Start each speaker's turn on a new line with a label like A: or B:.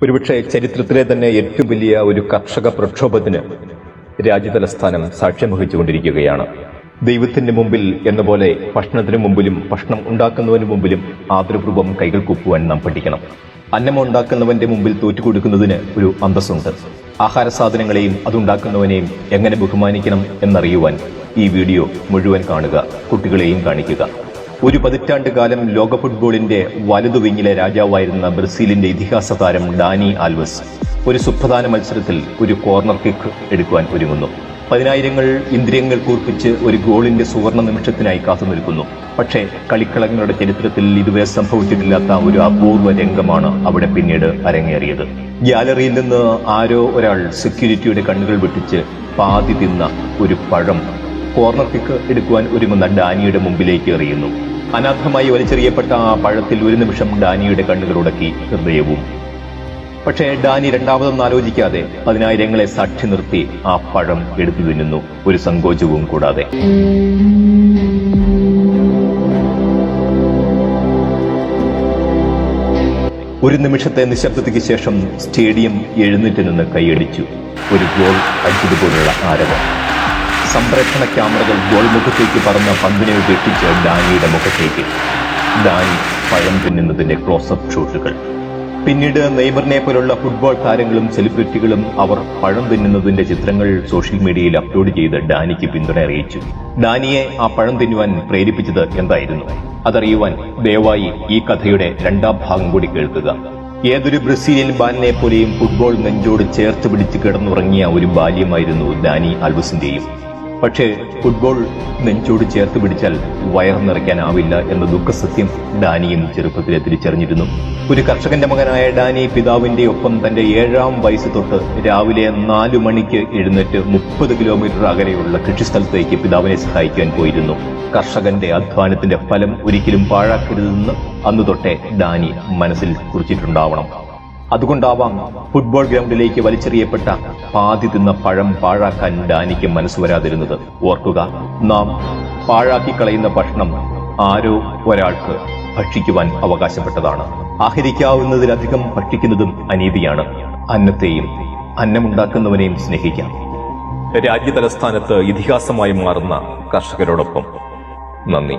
A: ഒരുപക്ഷെ ചരിത്രത്തിലെ തന്നെ ഏറ്റവും വലിയ ഒരു കർഷക പ്രക്ഷോഭത്തിന് രാജ്യതലസ്ഥാനം സാക്ഷ്യം വഹിച്ചുകൊണ്ടിരിക്കുകയാണ്. ദൈവത്തിന്റെ മുമ്പിൽ എന്ന പോലെ ഭക്ഷണത്തിന് മുമ്പിലും ഭക്ഷണം ഉണ്ടാക്കുന്നവന് മുമ്പിലും ആദരപൂർവ്വം കൈകൾ കൂപ്പുവാൻ നാം പഠിക്കണം. അന്നം ഉണ്ടാക്കുന്നവന്റെ മുമ്പിൽ തോറ്റുകൊടുക്കുന്നതിന് ഒരു അന്തസ്സുണ്ട്. ആഹാര സാധനങ്ങളെയും അതുണ്ടാക്കുന്നവനെയും എങ്ങനെ ബഹുമാനിക്കണം എന്നറിയുവാൻ ഈ വീഡിയോ മുഴുവൻ കാണുക, കുട്ടികളെയും കാണിക്കുക. ഒരു പതിറ്റാണ്ട് കാലം ലോക ഫുട്ബോളിന്റെ വലതുവിങ്ങിലെ രാജാവായിരുന്ന ബ്രസീലിന്റെ ഇതിഹാസ താരം ഡാനി ആൽവസ് ഒരു സുപ്രധാന മത്സരത്തിൽ ഒരു കോർണർ കിക്ക് എടുക്കുവാൻ ഒരുങ്ങുന്നു. പതിനായിരങ്ങൾ ഇന്ദ്രിയങ്ങൾ കൂർപ്പിച്ച് ഒരു ഗോളിന്റെ സുവർണ നിമിഷത്തിനായി കാത്തുനിൽക്കുന്നു. പക്ഷേ കളിക്കളങ്ങളുടെ ചരിത്രത്തിൽ ഇതുവരെ സംഭവിച്ചിട്ടില്ലാത്ത ഒരു അപൂർവ രംഗമാണ് അവിടെ പിന്നീട് അരങ്ങേറിയത്. ഗ്യാലറിയിൽ നിന്ന് ആരോ ഒരാൾ സെക്യൂരിറ്റിയുടെ കണ്ണുകൾ വെട്ടിച്ച് പാതി തിന്ന ഒരു പഴം കോർണർ കിക്ക് എടുക്കുവാൻ ഒരുങ്ങുന്ന ഡാനിയുടെ മുമ്പിലേക്ക് എറിയുന്നു. അനാഥമായി വലിച്ചെറിയപ്പെട്ട ആ പഴത്തിൽ ഒരു നിമിഷം ഡാനിയുടെ കണ്ണുകൾ ഉടക്കി ഹൃദയവും. പക്ഷേ ഡാനി രണ്ടാമതൊന്നും ആലോചിക്കാതെ പതിനായിരങ്ങളെ സാക്ഷി നിർത്തി ആ പഴം എടുത്തു തിന്നുന്നു, ഒരു സങ്കോചവും കൂടാതെ. ഒരു നിമിഷത്തെ നിശബ്ദതയ്ക്ക് ശേഷം സ്റ്റേഡിയം എഴുന്നേറ്റ് നിന്ന് കൈയടിച്ചു. ഒരു ഗോൾ അടിച്ചതുപോലുള്ള ആരവം. സംപ്രേഷണ ക്യാമറകൾ ഗോൾ മുഖത്തേക്ക് പറന്ന പന്തിനെ ഉപേക്ഷിച്ച് ഡാനിയുടെ മുഖത്തേക്ക്. ഡാനി പഴം തിന്നുന്നതിന്റെ ക്ലോസപ്പ് ഷോട്ടുകൾ. പിന്നീട് നെയ്മറിനെ പോലുള്ള ഫുട്ബോൾ താരങ്ങളും സെലിബ്രിറ്റികളും അവർ പഴം തിന്നുന്നതിന്റെ ചിത്രങ്ങൾ സോഷ്യൽ മീഡിയയിൽ അപ്ലോഡ് ചെയ്ത് ഡാനിക്ക് പിന്തുണ അറിയിച്ചു. ഡാനിയെ ആ പഴം തിന്നുവാൻ പ്രേരിപ്പിച്ചത് എന്തായിരുന്നു? അതറിയുവാൻ ദയവായി ഈ കഥയുടെ രണ്ടാം ഭാഗം കൂടി കേൾക്കുക. ഏതൊരു ബ്രസീലിയൻ ബാലനെ പോലെയും ഫുട്ബോൾ നെഞ്ചോട് ചേർത്ത് പിടിച്ച് കിടന്നുറങ്ങിയ ഒരു ബാല്യമായിരുന്നു ഡാനി ആൽവസിന്റെയും. പക്ഷേ ഫുട്ബോൾ നെഞ്ചോട് ചേർത്ത് പിടിച്ചാൽ വയർ നിറയ്ക്കാനാവില്ല എന്ന ദുഃഖസത്യം ഡാനിയും ചെറുപ്പത്തിലെ തിരിച്ചറിഞ്ഞിരുന്നു. ഒരു കർഷകന്റെ മകനായ ഡാനി പിതാവിന്റെ ഒപ്പം തന്റെ 7ാം വയസ്സ് തൊട്ട് രാവിലെ 4 മണിക്ക് എഴുന്നേറ്റ് 30 കിലോമീറ്റർ അകലെയുള്ള കൃഷിസ്ഥലത്തേക്ക് പിതാവിനെ സഹായിക്കാൻ പോയിരുന്നു. കർഷകന്റെ അധ്വാനത്തിന്റെ ഫലം ഒരിക്കലും പാഴാക്കരുതെന്ന് അന്നു തൊട്ടേ ഡാനി മനസ്സിൽ കുറിച്ചിട്ടുണ്ടാവണം. അതുകൊണ്ടാവാം ഫുട്ബോൾ ഗ്രൗണ്ടിലേക്ക് വലിച്ചെറിയപ്പെട്ട പാതി തിന്ന പഴം പാഴാക്കാൻ ഡാനിക്ക് മനസ്സ് വരാതിരുന്നത്. ഓർക്കുക, നാം പാഴാക്കി കളയുന്ന ഭക്ഷണം ആരോ ഒരാൾക്ക് ഭക്ഷിക്കുവാൻ അവകാശപ്പെട്ടതാണ്. ആഹരിക്കാവുന്നതിലധികം ഭക്ഷിക്കുന്നതും അനീതിയാണ്. അന്നത്തെയും അന്നമുണ്ടാക്കുന്നവനെയും സ്നേഹിക്കാം. രാജ്യതലസ്ഥാനത്ത് ഇതിഹാസമായി മാറുന്ന കർഷകരോടൊപ്പം. നന്ദി.